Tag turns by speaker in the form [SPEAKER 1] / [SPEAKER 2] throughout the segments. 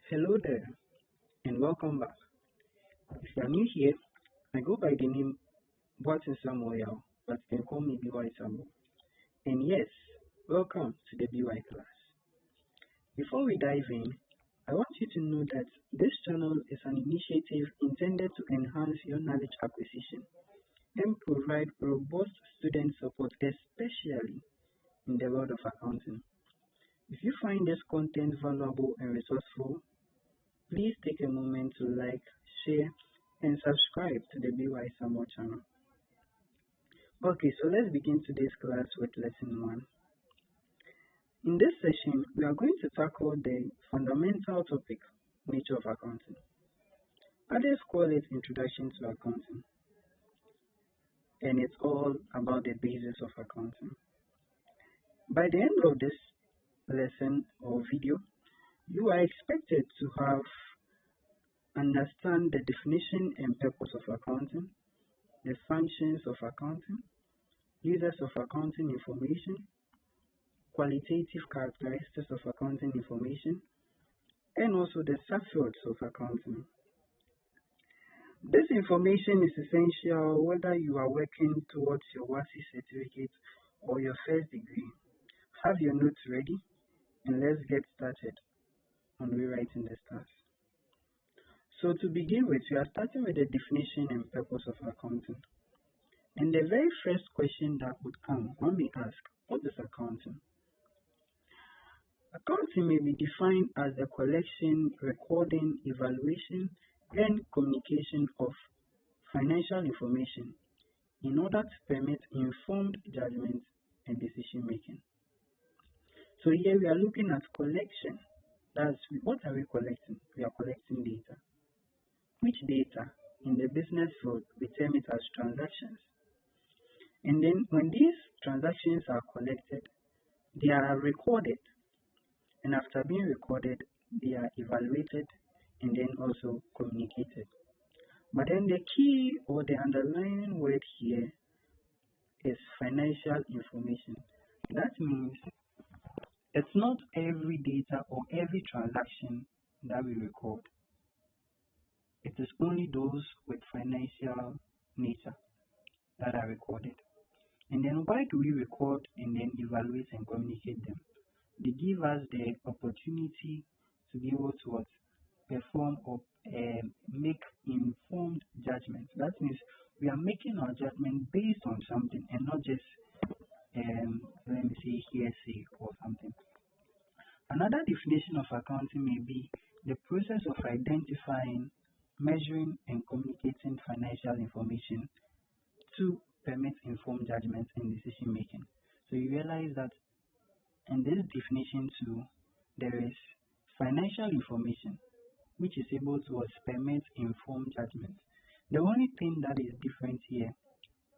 [SPEAKER 1] Hello there, and welcome back. If you are new here, I go by the name Boatin Samuel, but you can call me BY Samuel. And yes, welcome to the BY class. Before we dive in, I want you to know that this channel is an initiative intended to enhance your knowledge acquisition and provide robust student support, especially in the world of accounting. If you find this content valuable and resourceful, please take a moment to like, share, and subscribe to the BY Samuel channel. Okay, so let's begin today's class with lesson 1. In this session, we are going to tackle the fundamental topic, nature of accounting. Others call it Introduction to Accounting, and it's all about the basis of accounting. By the end of this lesson or video, you are expected to have understand the definition and purpose of accounting, the functions of accounting, uses of accounting information, qualitative characteristics of accounting information, and also the subfields of accounting. This information is essential whether you are working towards your WASI certificate or your first degree. Have your notes ready, and let's get started on rewriting the stars. So to begin with, we are starting with the definition and purpose of accounting. And the very first question that would come, one may ask, what is accounting? Accounting may be defined as the collection, recording, evaluation, and communication of financial information in order to permit informed judgment and decision making. So here we are looking at collection. That's what are we collecting? We are collecting data. Which data? In the business field, we term it as transactions. And then when these transactions are collected, they are recorded. And after being recorded, they are evaluated and then also communicated. But then the key or the underlying word here is financial information. That means it's not every data or every transaction that we record. It is only those with financial nature that are recorded. And then why do we record and then evaluate and communicate them? They give us the opportunity to be able to perform or make informed judgments. That means we are making our judgment based on something and not just, let me say, hearsay or something. Another definition of accounting may be the process of identifying, measuring, and communicating financial information to permit informed judgment and decision making. So you realize that in this definition too, there is financial information which is able to permit informed judgment. The only thing that is different here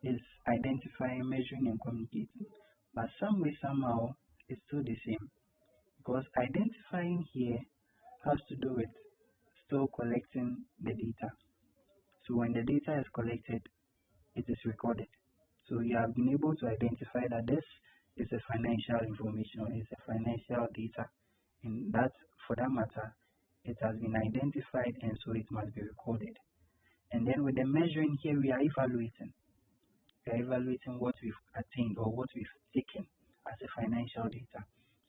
[SPEAKER 1] is identifying, measuring, and communicating. But some way, somehow, it's still the same. Because identifying here has to do with still collecting the data. So when the data is collected, it is recorded. So you have been able to identify that this is a financial information, it's a financial data. And that, for that matter, it has been identified and so it must be recorded. And then with the measuring here, we are evaluating. We are evaluating what we've attained or what we've taken as a financial data.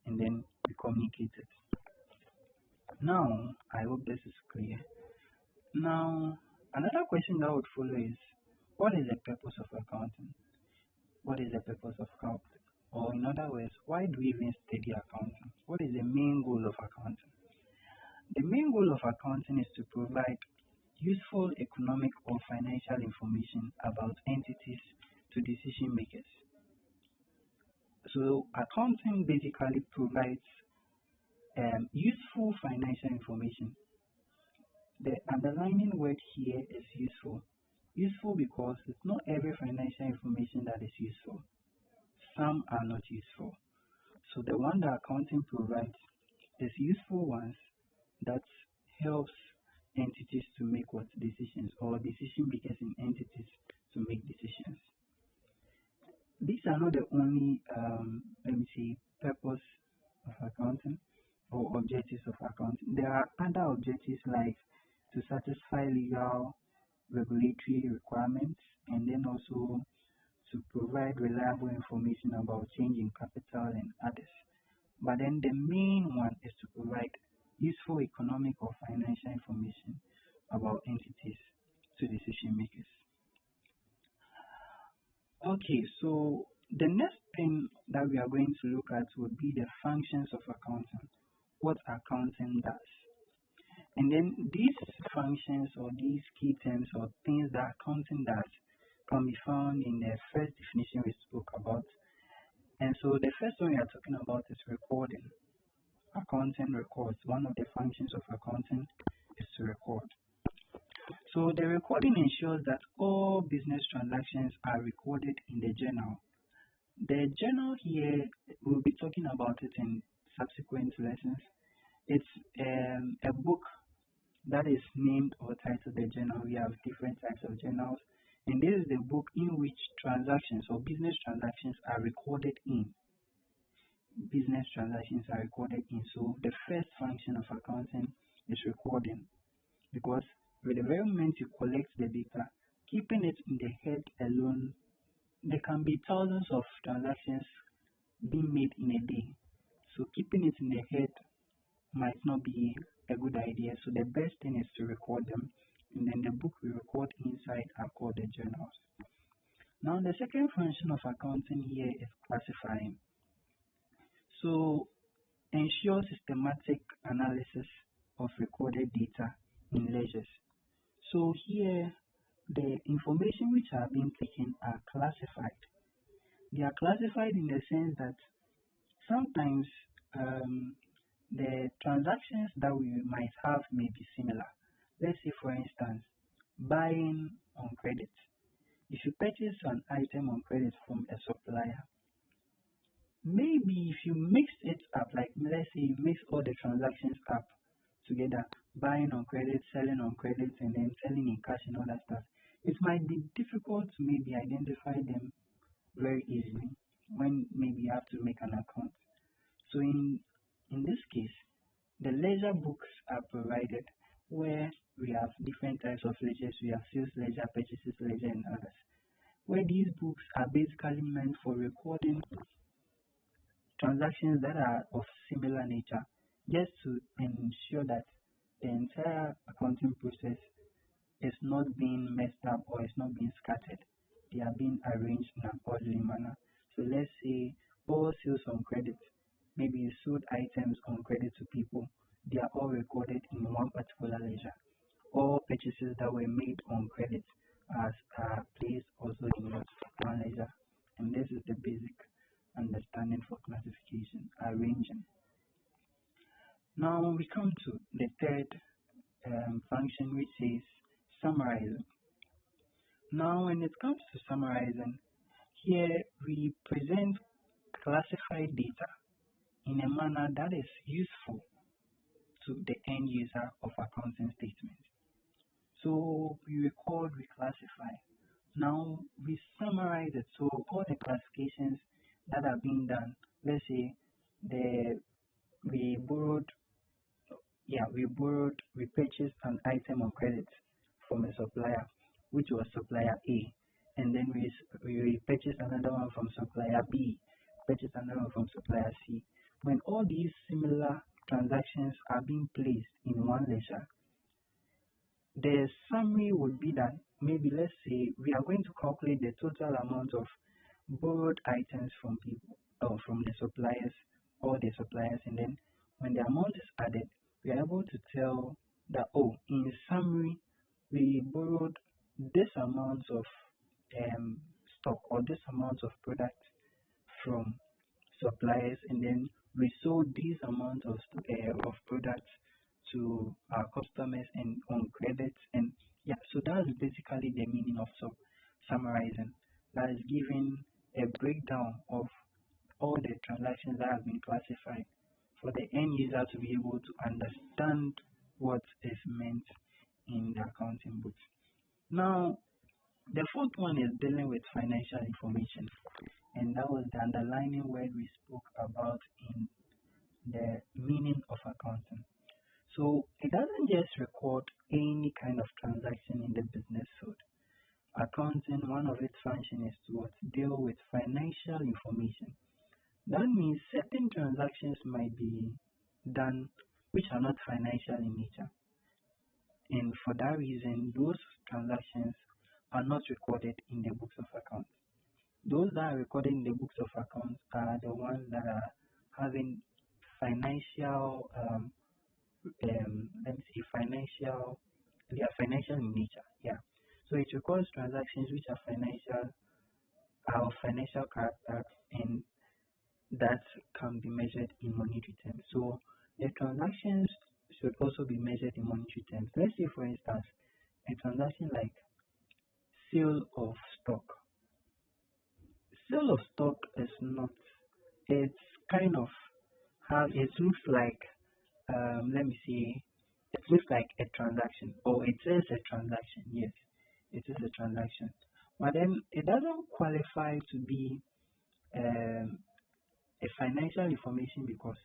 [SPEAKER 1] And then we communicate it. Now, I hope this is clear. Now, another question that would follow is, what is the purpose of accounting? What is the purpose of accounting? Or in other words, why do we even study accounting? What is the main goal of accounting? The main goal of accounting is to provide useful economic or financial information about entities to decision makers. So accounting basically provides useful financial information. The underlying word here is useful. Useful because it's not every financial information that is useful. Some are not useful. So the one that accounting provides is useful ones that helps entities to make decisions, or decision makers in entities to make decisions. These are not the only, purpose of accounting or objectives of accounting. there are other objectives like to satisfy legal regulatory requirements and then also to provide reliable information about changing capital and others. But then the main one is to provide useful economic or financial information about entities to decision makers. Okay, so the next thing that we are going to look at would be the functions of accounting, what accounting does. And then these functions or these key terms or things that accounting does can be found in the first definition we spoke about. And so the first one we are talking about is recording. Accounting records. One of the functions of accounting is to record. So the recording ensures that all business transactions are recorded in the journal. The journal here, we'll be talking about it in subsequent lessons. It's a book that is named or titled the journal. We have different types of journals, and this is the book in which transactions or business transactions are recorded in. Business transactions are recorded in. So the first function of accounting is recording, because with the very moment you collect the data, keeping it in the head alone, there can be thousands of transactions being made in a day. So keeping it in the head might not be a good idea. So the best thing is to record them, and then the book we record inside are called the journals. Now the second function of accounting here is classifying. So ensure systematic analysis of recorded data in ledgers. So here the information which are being taken are classified. They are classified in the sense that sometimes the transactions that we might have may be similar. Let's say, for instance, buying on credit. If you purchase an item on credit from a supplier, maybe if you mix it up, like let's say you mix all the transactions up together, buying on credit, selling on credit, and then selling in cash and all that stuff, it might be difficult to maybe identify them very easily when maybe you have to make an account. So in this case, the ledger books are provided where we have different types of ledgers. We have sales ledger, purchases ledger, and others, where these books are basically meant for recording transactions that are of similar nature, just to ensure that the entire accounting process is not being messed up or is not being scattered. They are being arranged in an orderly manner. So let's say all sales on credit, maybe you sold items on credit to people, they are all recorded in one particular ledger. All purchases that were made on credit are placed also in one ledger. And this is the basic understanding for classification, arranging. Now we come to the third function, which is summarizing. Now when it comes to summarizing, here we present classified data in a manner that is useful to the end user of accounting statements. So we record, we classify. Now we summarize it. So all the classifications that are being done, let's say we purchased an item on credit from a supplier, which was supplier A, and then we purchased another one from supplier B, purchased another one from supplier C. When all these similar transactions are being placed in one ledger, the summary would be that maybe let's say we are going to calculate the total amount of borrowed items from people or from the suppliers, all the suppliers, and then when the amount is added, we are able to tell that, oh, in summary, we borrowed this amount of stock or this amount of product from suppliers, and then we sold these amount of products to our customers and on credit. And yeah, so that's basically the meaning of summarizing. That is giving a breakdown of all the transactions that have been classified for the end user to be able to understand what is meant in the accounting books. Now, the fourth one is dealing with financial information, and that was the underlining word we spoke about in the meaning of accounting. So it doesn't just record any kind of transaction in the business field. Accounting, one of its functions is to deal with financial information. That means certain transactions might be done which are not financial in nature. And for that reason, those transactions are not recorded in the books of accounts. Those that are recorded in the books of accounts are the ones that are having financial, let me see, financial, they are financial in nature. Yeah. So it records transactions which are financial character, and that can be measured in monetary terms. So the transactions should also be measured in monetary terms. Let's say, for instance, a transaction like sale of stock. Sale of stock is not, it's kind of how it looks like, let me see, it looks like a transaction, or it is a transaction, yes, it is a transaction. But then it doesn't qualify to be a financial information because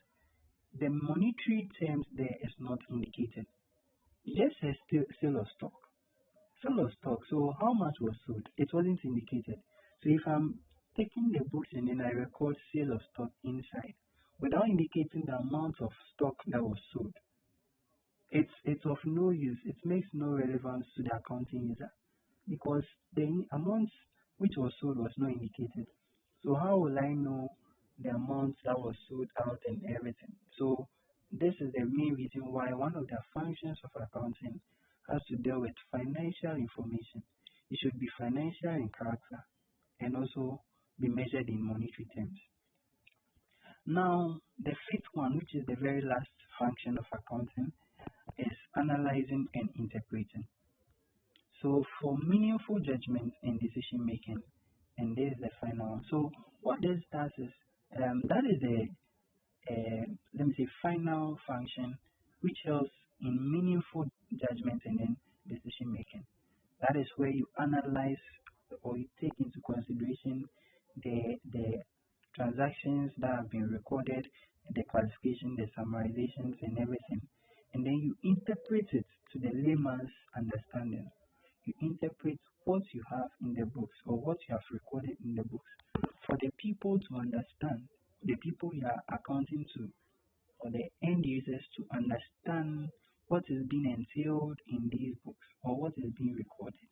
[SPEAKER 1] the monetary terms there is not indicated. It just says sale of stock. Sale of stock. So how much was sold? It wasn't indicated. So if I'm taking the books and then I record sale of stock inside without indicating the amount of stock that was sold, it's of no use. It makes no relevance to the accounting user because the amount which was sold was not indicated. So how will I know the amount that was sold out and everything? So this is the main reason why one of the functions of accounting has to deal with financial information. It should be financial in character and also be measured in monetary terms. Now, the fifth one, which is the very last function of accounting, is analyzing and interpreting. So for meaningful judgment and decision making, and this is the final one. So what this does is that is let me say final function which helps in meaningful judgment and then decision making. That is where you analyze or you take into consideration the transactions that have been recorded, the classification, the summarizations, and everything, and then you interpret it to the layman's understanding. You interpret what you have in the books or what you have recorded in the books for the people to understand, the people you are accounting to, or the end users to understand what is being entailed in these books or what is being recorded.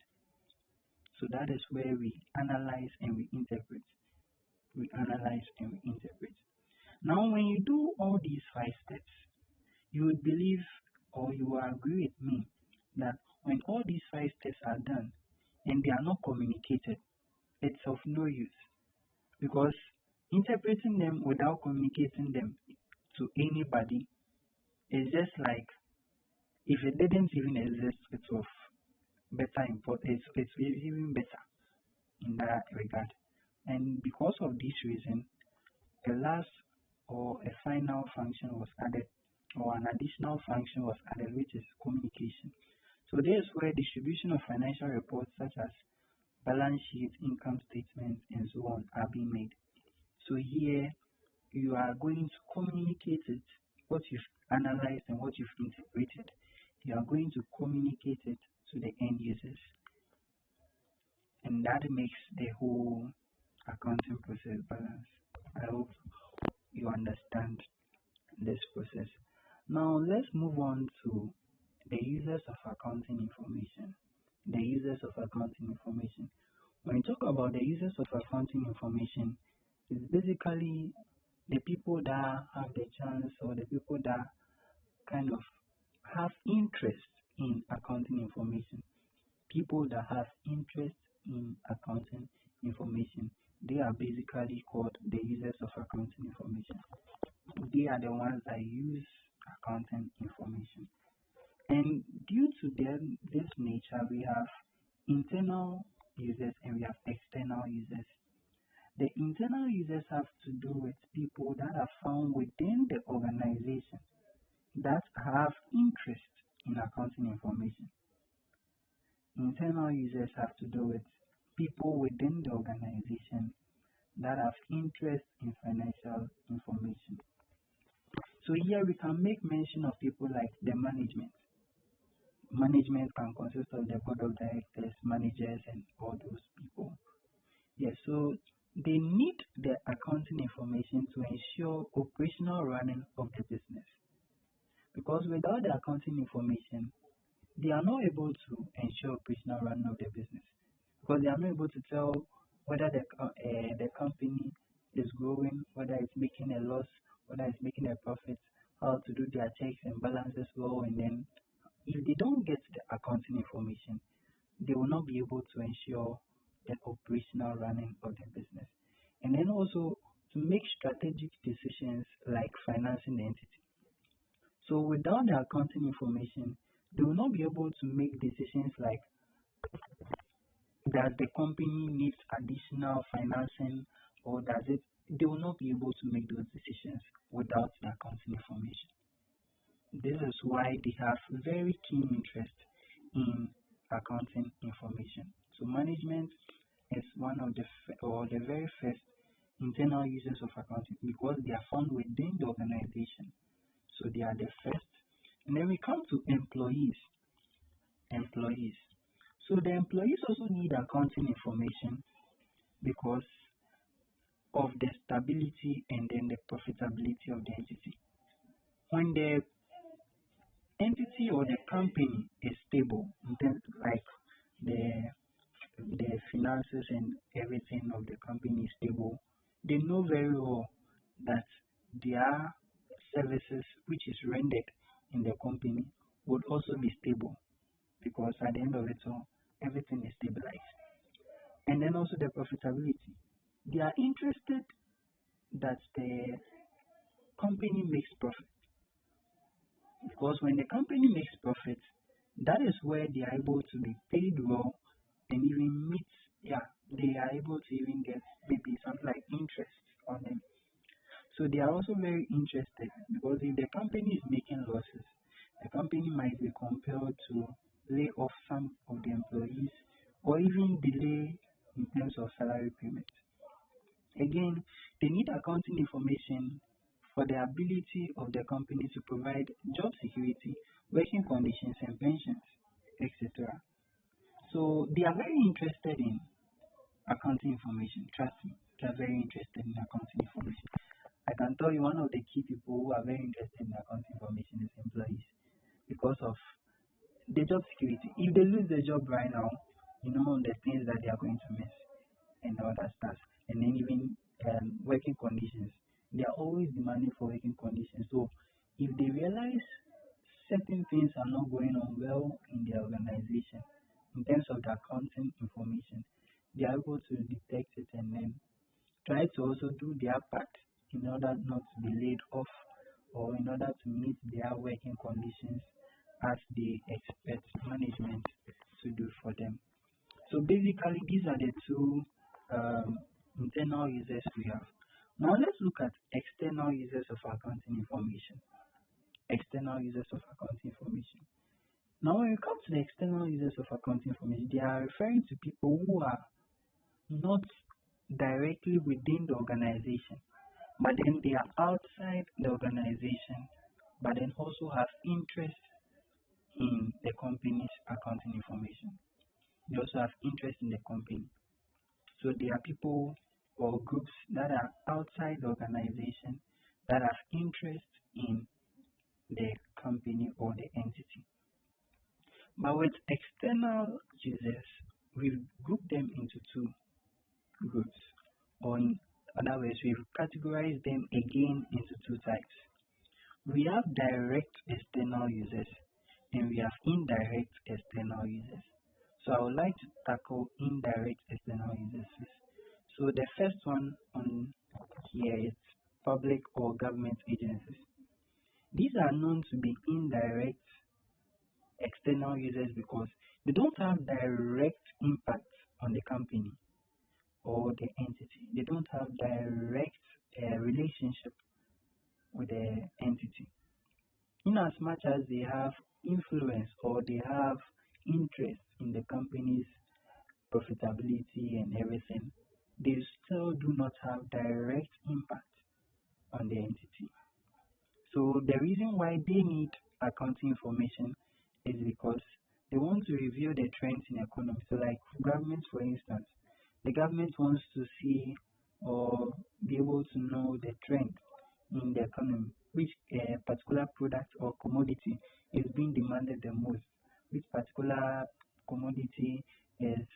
[SPEAKER 1] So that is where we analyze and we interpret. We analyze and we interpret. Now, when you do all these 5 steps, you would believe or you will agree with me that when all these 5 steps are done and they are not communicated, it's of no use because interpreting them without communicating them to anybody is just like if it didn't even exist, it's of better importance. It's even better in that regard. And because of this reason, a last or a final function was added, or an additional function was added, which is communication. So this is where distribution of financial reports such as balance sheets, income statements, and so on are being made. So here you are going to communicate it, what you've analyzed and what you've integrated. You are going to communicate it to the end users. And that makes the whole accounting process balanced. I hope you understand this process. Now let's move on to the users of accounting information. The users of accounting information. When you talk about the users of accounting information, it's basically the people that have the chance or the people that kind of have interest in accounting information. People that have interest in accounting information, they are basically called the users of accounting information. They are the ones that use accounting information. And due to this nature, we have internal users and we have external users. The internal users have to do with people that are found within the organization that have interest in accounting information. Internal users have to do with people within the organization that have interest in financial information. So here we can make mention of people like the management. Management can consist of the board of directors, managers, and all those people. Yes, so they need the accounting information to ensure operational running of the business. Because without the accounting information, they are not able to ensure operational running of the business. Because they are not able to tell whether the company is growing, whether it's making a loss, whether it's making a profit, how to do their checks and balances well, and then if they don't get the accounting information, they will not be able to ensure the operational running of the business. And then also to make strategic decisions like financing the entity. So without the accounting information, they will not be able to make decisions like that the company needs additional financing or does it, they will not be able to make those decisions without the accounting information. This is why they have very keen interest in accounting information. So management is one of the very first internal users of accounting because they are found within the organization. So they are the first. And then we come to employees. So the employees also need accounting information because of the stability and then the profitability of the entity. When the entity or the company is stable, then like the finances and everything of the company is stable, they know very well that their services which is rendered in the company would also be stable because at the end of it all, everything is stabilized. And then also the profitability. They are interested that the company makes profit because when the company makes profit, that is where they are able to be paid well and even meet, they are able to even get maybe something like interest on them. So they are also very interested because if the company is making losses, the company might be compelled to lay off some of the employees or even delay in terms of salary payment. Again, they need accounting information for the ability of the company to provide job security, working conditions, and pensions, etc. So they are very interested in accounting information. Trust me, they are very interested in accounting information. I can tell you one of the key people who are very interested in accounting information is employees because of the job security. If they lose their job right now, you know the things that they are going to miss and all that stuff. And then even working conditions. They are always demanding for working conditions. So if they realize certain things are not going on well in their organization in terms of the accounting information, they are able to detect it and then try to also do their part in order not to be laid off or in order to meet their working conditions as they expect management to do for them. So basically, these are the two internal users we have. Now let's look at external users of accounting information. External users of accounting information. Now when we come to the external users of accounting information, they are referring to people who are not directly within the organization, but then they are outside the organization, but then also have interest in the company's accounting information. They also have interest in the company. So they are people or groups that are outside the organization that have interest in the company or the entity. But with external users, we've grouped them into two groups, or in other words, we've categorized them again into two types. We have direct external users and we have indirect external users. So I would like to tackle indirect external users first. So the first one on here is public or government agencies. These are known to be indirect external users because they don't have direct impact on the company or the entity. They don't have direct relationship with the entity. In as much as they have influence or they have interest in the company's profitability and everything, they still do not have direct impact on the entity. So the reason why they need accounting information is because they want to review the trends in economy. So like government, for instance, the government wants to see or be able to know the trend in the economy, which particular product or commodity is being demanded the most, which particular commodity is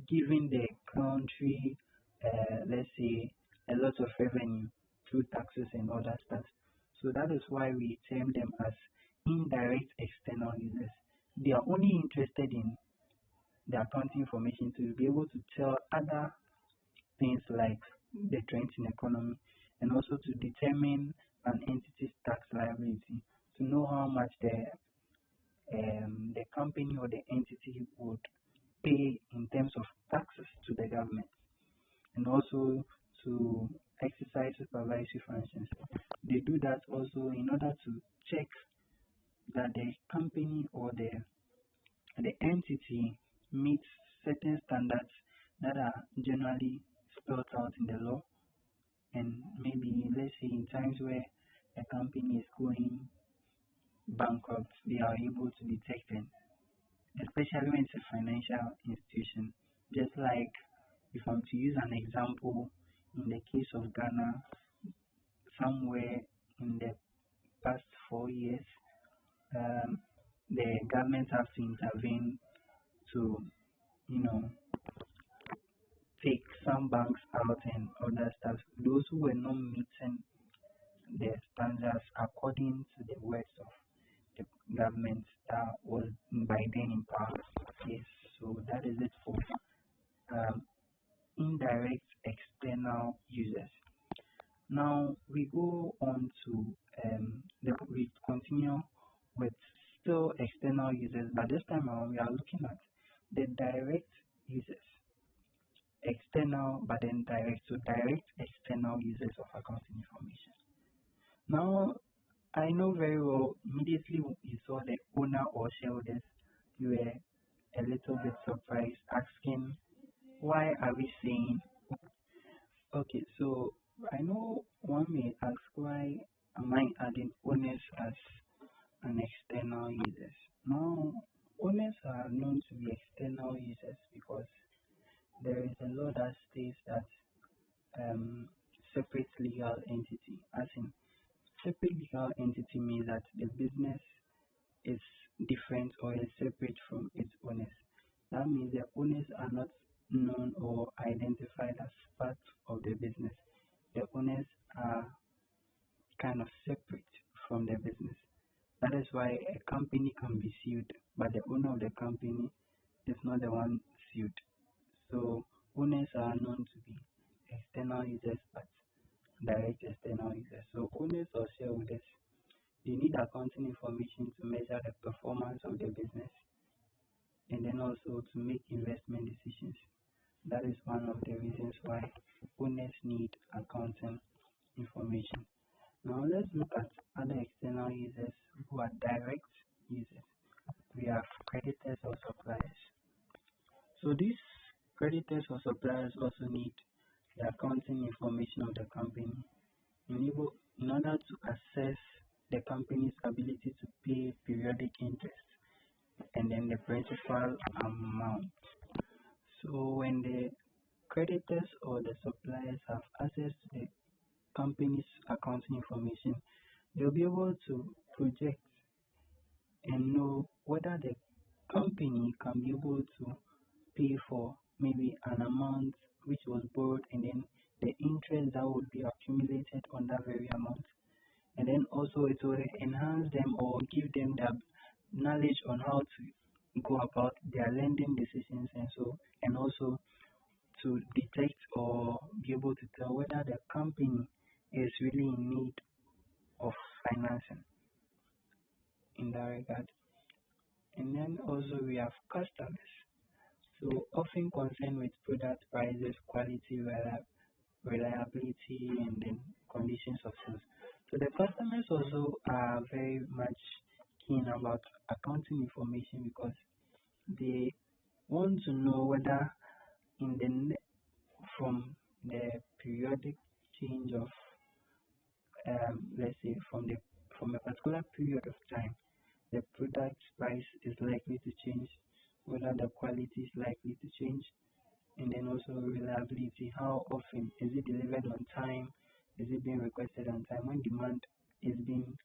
[SPEAKER 1] giving the country, let's say, a lot of revenue through taxes and other stuff. So that is why we term them as indirect external users. They are only interested in the accounting information to be able to tell other things like the trends in economy and also to determine an entity's tax liability, to know how much the company or the entity would pay in terms of taxes to the government, and also to exercise supervisory functions. They do that also in order to check that the company or the entity meets certain standards that are generally spelled out in the law, and maybe let's say in times where a company is going bankrupt, they are able to detect it, especially when it's a financial institution. Just like if I'm to use an example, in the case of Ghana, somewhere in the past 4 years, um, the government have to intervene to, you know, take some banks out and other stuff. Those who were not meeting the standards according to the words of the government that was by then in power. Yes, so that is it for um, indirect external users. Now we go on to we continue with still external users, but this time around we are looking at the direct users. External, but then direct. So direct external users of accounting information. Now I know very well. Immediately you saw the owner or shareholders, you were a little bit surprised, asking why are we saying. Okay, so I know one may ask why am I adding owners as an external users? Now, owners are known to be external users because there is a law that states that separate legal entity. As in, separate legal entity means that the business is different or is separate from its owners. That means the owners are not known or identified as part of the business. The owners are kind of separate from the business. That is why a company can be sued, but the owner of the company is not the one sued. So owners are known to be external users, but direct external users. So owners or shareholders, they need accounting information to measure the performance of the business and then also to make investment decisions. That is one of the reasons why owners need accounting information. Now let's look at other external users who are direct users. We have creditors or suppliers. So these creditors or suppliers also need the accounting information of the company in order to assess the company's ability to pay periodic interest and then the principal amount. So when the creditors or the suppliers have access to the company's accounting information, they'll be able to project and know whether the company can be able to pay for maybe an amount which was borrowed and then the interest that would be accumulated on that very amount. And then also it will enhance them or give them the knowledge on how to go about their lending decisions and also to detect or be able to tell whether the company is really in need of financing in that regard. And then also we have customers. So often concerned with product prices, quality, reliability, and then conditions of sales. So the customers also are very much keen about accounting information because they want to know whether in the from the periodic change of let's say from a particular period of time, the product price is likely to change, whether the quality is likely to change, and then also reliability. How often is it delivered on time? Is it being requested on time? When demand is being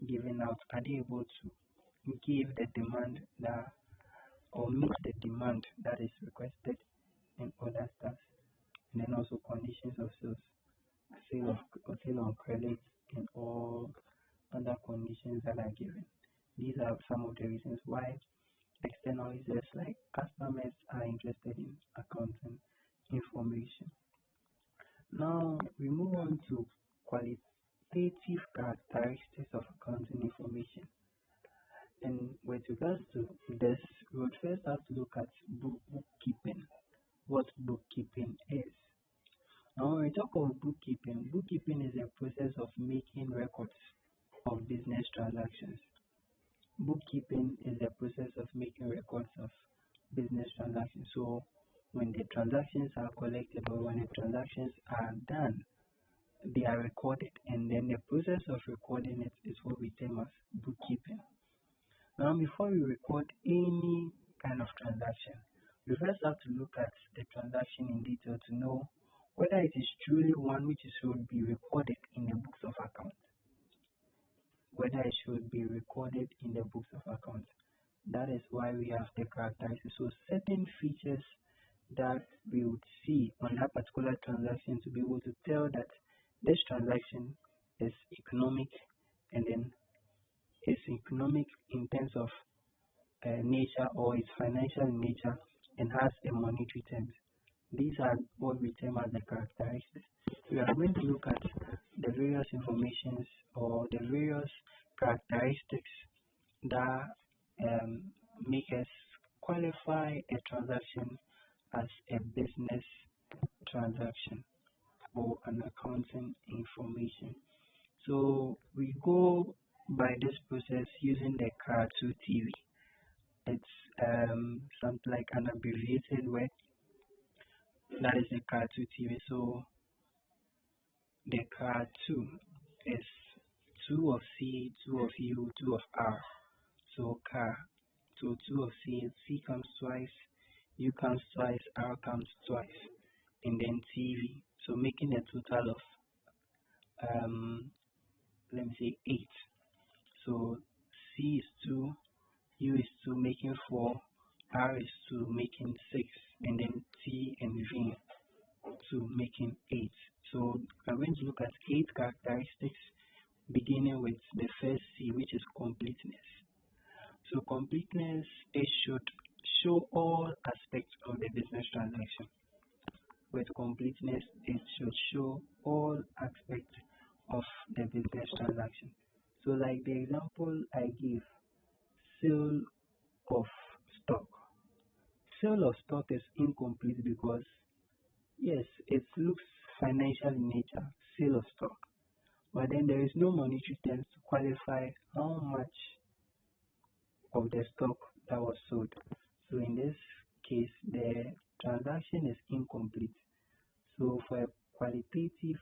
[SPEAKER 1] given out, are they able to give the demand that or meet the demand that is requested and other stuff? And then also conditions of sales, sale on credit, and all other conditions that are given. These are some of the reasons why external users like customers are interested in accounting information. Now we move on to qualitative characteristics of accounting information. And with regards to this, we would first have to look at bookkeeping, what bookkeeping is. Now when we talk of bookkeeping, bookkeeping is a process of making records of business transactions. Bookkeeping is the process of making records of business transactions. So when the transactions are collected or when the transactions are done, they are recorded, and then the process of recording it is what we term as bookkeeping. Now before we record any kind of transaction, we first have to look at the transaction in detail to know whether it is truly one which should be recorded in the books of accounts. Whether it should be recorded in the books of accounts. That is why we have the characteristics. So certain features that we would see on that particular transaction to be able to tell that this transaction is economic, and then it's economic in terms of nature, or it's financial in nature and has a monetary terms. These are what we term as the characteristics. We are going to look at the various informations or the various characteristics that make us qualify a transaction as a business transaction or an accounting information. So we go by this process using the CAR2 TV. It's something like an abbreviated word. That is the CAR2 TV. So the CAR2 is 2 of C, 2 of U, 2 of R. So CAR. So 2 of C comes twice, U comes twice, R comes twice, and then TV. So making a total of let me say 8. So C is 2, U is 2, making 4, R is 2, making 6, and then T and V 2, making 8. So I'm going to look at 8 characteristics, beginning with the first C, which is completeness. So completeness, it should show all aspects of the business transaction. With completeness, it should show all aspects of the business transaction. So like the example I give, sale of stock. Sale of stock is incomplete because, yes, it looks financial in nature, sale of stock, but then there is no monetary terms to qualify how much of the stock that was sold. So in this case, the transaction is incomplete. So for a qualitative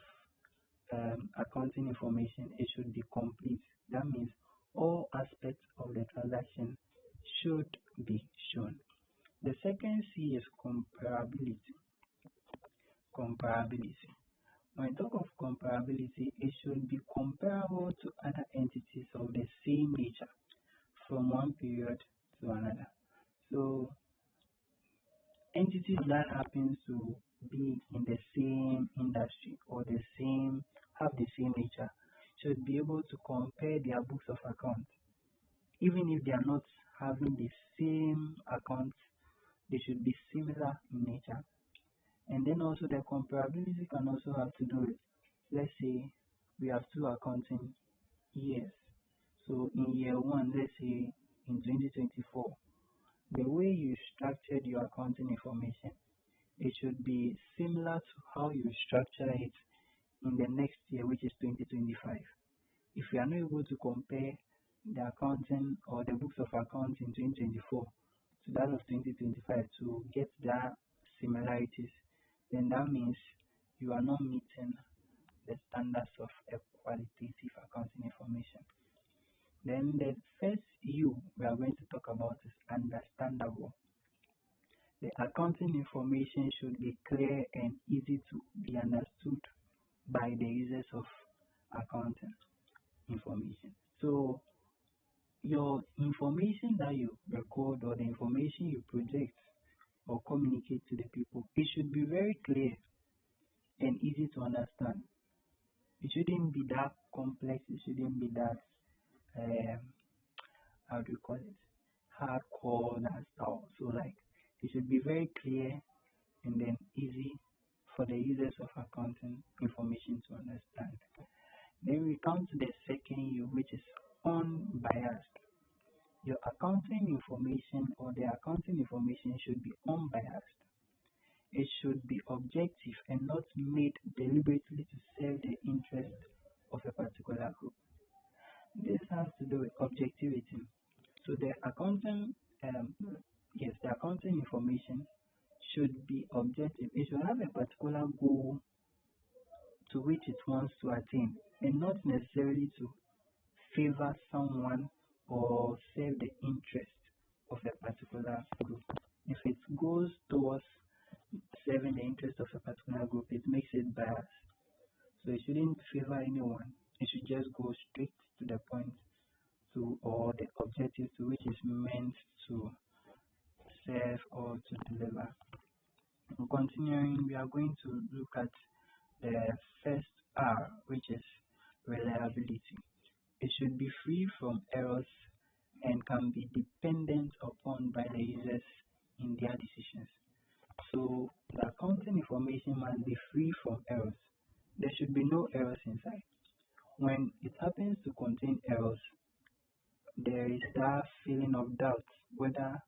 [SPEAKER 1] accounting information, it should be complete. That means all aspects of the transaction should be shown. The second C is comparability. Comparability. When I talk of comparability, it should be comparable to other entities of the same nature from one period to another. So entities that happen to be in the same industry or have the same nature should be able to compare their books of accounts. Even if they are not having the same accounts, they should be similar in nature. And then also the comparability can also have to do with, let's say we have 2 accounting years. So in year 1, let's say in 2024, the way you structured your accounting information, it should be similar to how you structure it in the next year, which is 2025. If you are not able to compare the accounting or the books of accounts in 2024 to that of 2025 to get that similarities, then that means you are not meeting the standards of a qualitative accounting information. Then the first U we are going to talk about is understandable. The accounting information should be clear and easy to be understood by the users of accounting information. So your information that you record or the information you project or communicate to the people, it should be very clear and easy to understand. It shouldn't be that complex. It shouldn't be that how do you call it, hardcore that style. So like it should be very clear and then easy for the users of accounting information to understand. Then we come to the second U, which is unbiased. Your accounting information or the accounting information should be unbiased. It should be objective and not made deliberately to serve the interest of a particular group. This has to do with objectivity. So the accounting, the accounting information should be objective. It should have a particular goal to which it wants to attain, and not necessarily to favor someone or serve the interest of a particular group. If it goes towards serving the interest of a particular group, it makes it biased. So it shouldn't favor anyone. It should just go straight to the point or the objective to which is meant to serve or to deliver. And continuing, we are going to look at the first R, which is reliability. It should be free from errors and can be dependent upon by the users in their decisions. So the accounting information must be free from errors. There should be no errors inside. When it happens to contain errors, there is that feeling of doubt whether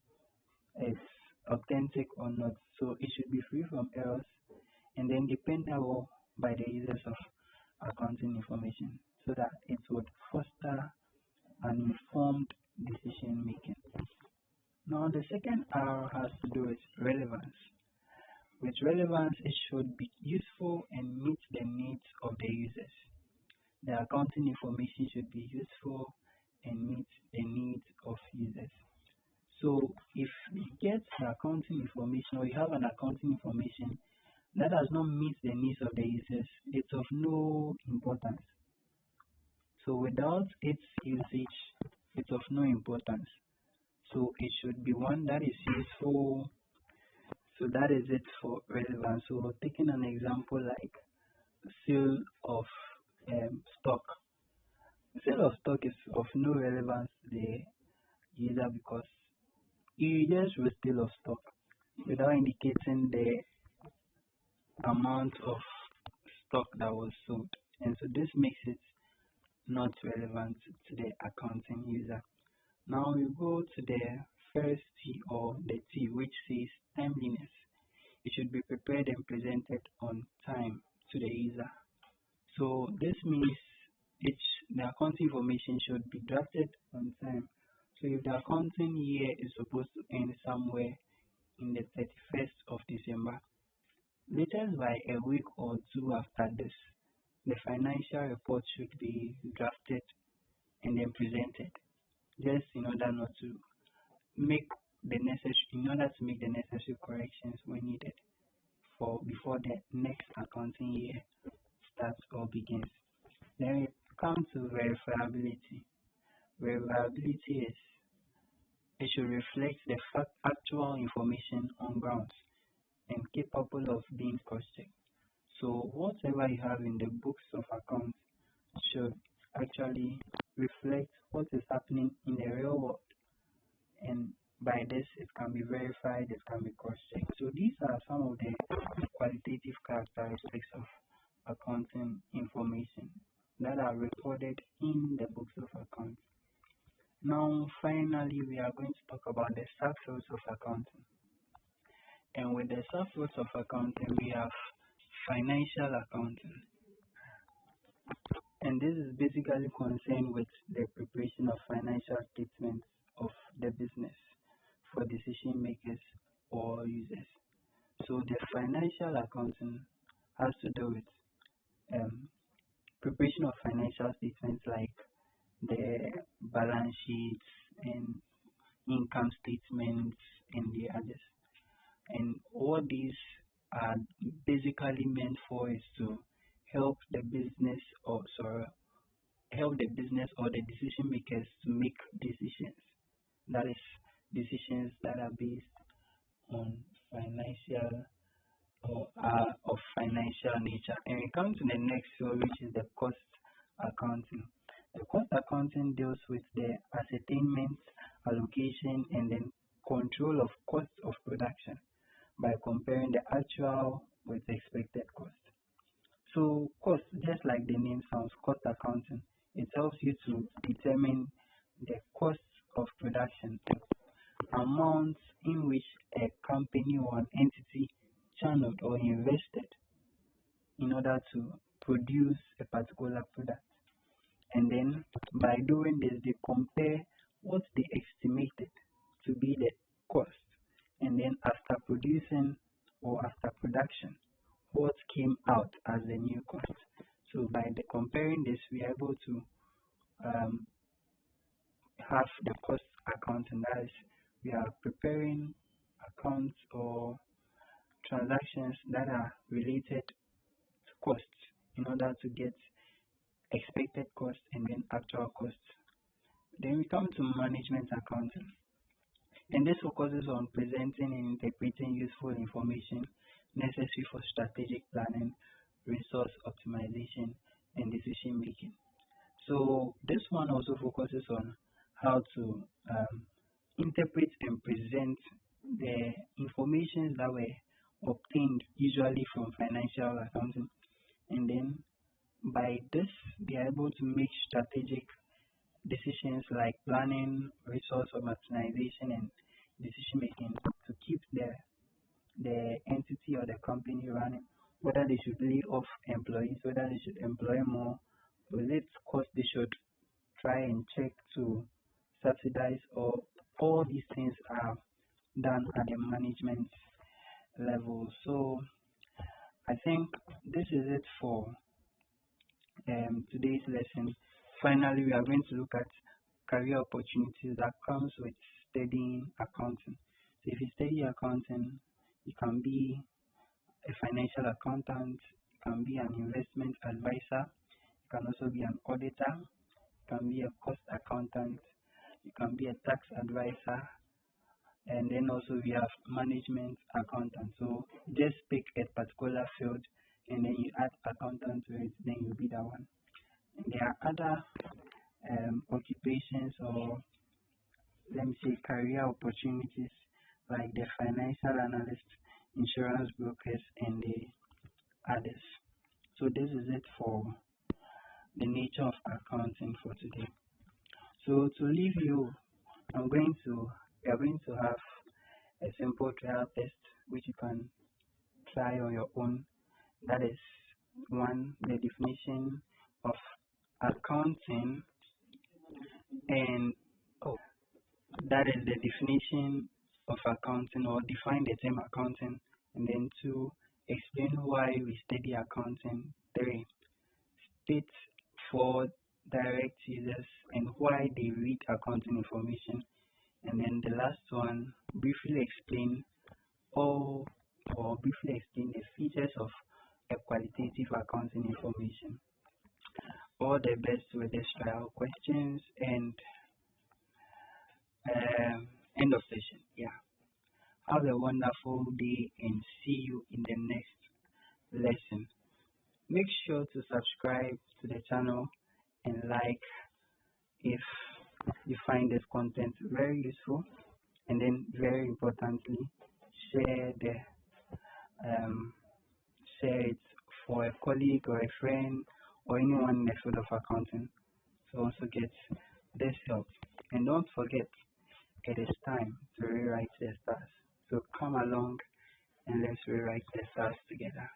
[SPEAKER 1] it's authentic or not. So it should be free from errors and then dependable by the users of accounting information so that it would foster an informed decision making. Now the second R has to do with relevance. With relevance, it should be useful and meet the needs of the users. The accounting information should be useful and meet the needs of users. So if you get the accounting information or you have an accounting information that does not meet the needs of the users, it's of no importance. So without its usage, it's of no importance. So it should be one that is useful. So that is it for relevance. So taking an example like sale of stock. Sale of stock is of no relevance to the user because you just will sale of stock without indicating the amount of stock that was sold. And so this makes it not relevant to the accounting user. Now we go to the first T or the T, which says timeliness. It should be prepared and presented on time to the user. So this means the accounting information should be drafted on time. So if the accounting year is supposed to end somewhere in the 31st of December, latest by a week or two after this, the financial report should be drafted and then presented, just in order to make the necessary corrections when needed before the next accounting year starts or begins. Then we come to verifiability. Verifiability is it should reflect the actual information on grounds and capable of being cross-checked. So whatever you have in the books of accounts should actually reflect what is happening in the real world. And by this, it can be verified, it can be cross-checked. So these are some of the qualitative characteristics of accounting information that are recorded in the books of accounts. Now, finally, we are going to talk about the subfields of accounting. And with the subfields of accounting, we have financial accounting. And this is basically concerned with the preparation of financial statements of the business for decision makers or users. So the financial accounting has to do with preparation of financial statements like the balance sheets and income statements and the others. And what these are basically meant for is to help the business help the business or the decision makers to make decisions. That is decisions that are based on financial or are of financial nature. And we come to the next field, which is the cost accounting. The cost accounting deals with the ascertainment, allocation, and then control of cost of production by comparing the actual with the expected cost. So cost, just like the name sounds, cost accounting, it helps you to determine the cost of production, amounts in which a company or an entity channeled or invested in order to produce a particular product. And then by doing this, they compare what they estimated to be the cost, and then after producing or after production, what came out as the new cost. So by comparing this, we are able to have the cost accounting. That is, we are preparing accounts or transactions that are related to costs in order to get expected cost and then actual costs. Then we come to management accounting, and this focuses on presenting and interpreting useful information necessary for strategic planning, resource optimization, and decision making. So this one also focuses on how to interpret and present the information that were obtained usually from financial accounting, and then by this they are able to make strategic decisions like planning, resource optimization, and decision making to keep the entity or the company running, whether they should lay off employees, whether they should employ more, will it cost they should try and check to subsidize, or all these things are done at the management level. So I think this is it for today's lesson. Finally, we are going to look at career opportunities that comes with studying accounting. So if you study accounting, you can be a financial accountant, you can be an investment advisor, you can also be an auditor, you can be a cost accountant, you can be a tax advisor, and then also we have management accountant. So just pick a particular field and then you add accountant to it, then you'll be that one. And there are other occupations, or let me say career opportunities, like the financial analyst, insurance brokers, and the others. So this is it for the nature of accounting for today. So to leave you, we are going to have a simple trial test which you can try on your own. That is one, the definition of accounting, and that is the definition of accounting, or define the term accounting, and then 2, explain why we study accounting. 3, state 4 direct users and why they read accounting information, and then the last one, briefly explain the features of a qualitative accounting information. All the best with this trial questions, and end of session. Yeah. Have a wonderful day and see you in the next lesson. Make sure to subscribe to the channel and like if you find this content very useful, and then very importantly, share it for a colleague or a friend or anyone in the field of accounting to also get this help. And don't forget, it is time to rewrite the stars. So come along and let's rewrite the stars together.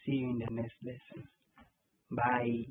[SPEAKER 1] See you in the next lesson. Bye.